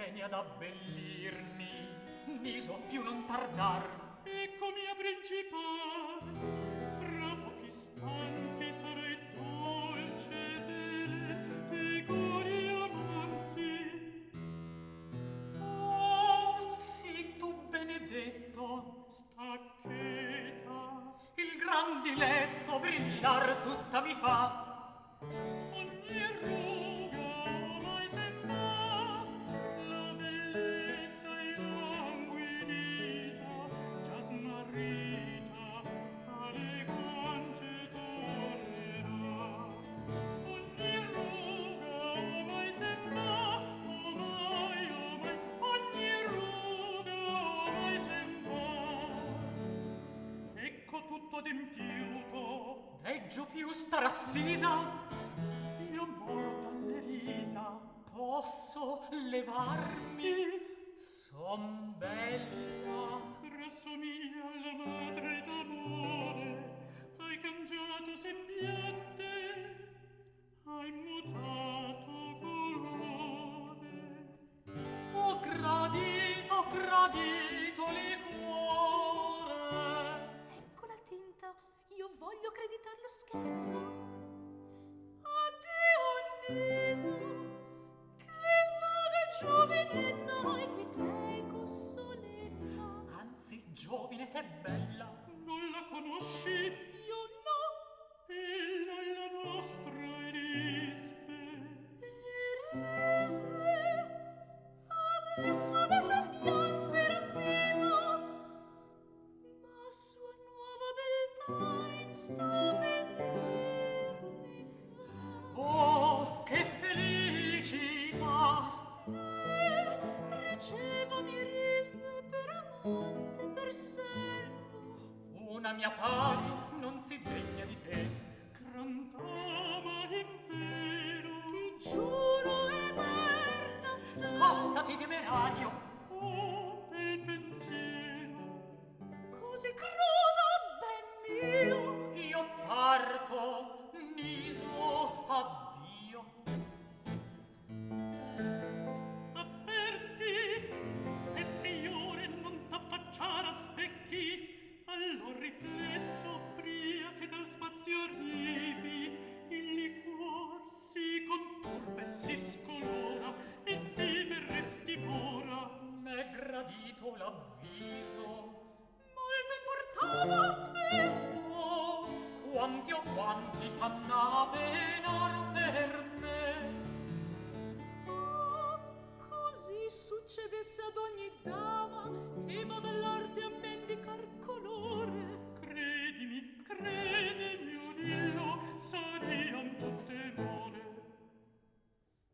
vieni ad abbellirmi, niso più non tardar. Ecco mia principal, fra pochi istanti sarai dolce delle cori amanti. Oh, sii tu benedetto, Staccheta, il gran diletto brillar tutta mi fa. ogni ruga ormai sen va, la bellezza è languidita, già smarrita alle guance tornerà. Ogni ruga ormai sen va, ormai, ogni ruga ormai sen va. Ecco tutto adempiuto, Deggio più star assisa, mia mortale risa. posso levarmi. Sì, Son bella, rassomiglia alla madre d'amore, hai cangiato sembiante, hai mutato colore. ho gradito liquore. Ecco la tinta, io voglio creditar lo scherzo. Addio, che vaga giovinetta hai qui teco soletta. Anzi, giovine e bella, Non la conosci? Io no, Ella è la nostra Erispe. Erispe, adesso da sembianze ravvisa, ma sua nuova beltà in stupidir mi fa. oh, che felicità! Ricevami Erispe per amante, per servo. Una mia pari non si degna di te. Gran dama impero. Ti giuro eterna fe. Scostati, temerario, Oh, bel pensiero. Così cruda, ben mio. io parto, niso, addio. Avverti, e signore non t'affacciare a specchi, allor riflesso pria che dal spazio arrivi, il liquor si conturba e si scolora, e ti verresti ora. M'è gradito l'avviso. Molto importava fe. Oh, quanti o quanti fanno penar per me. Oh, così succedesse ad ogni dama che vada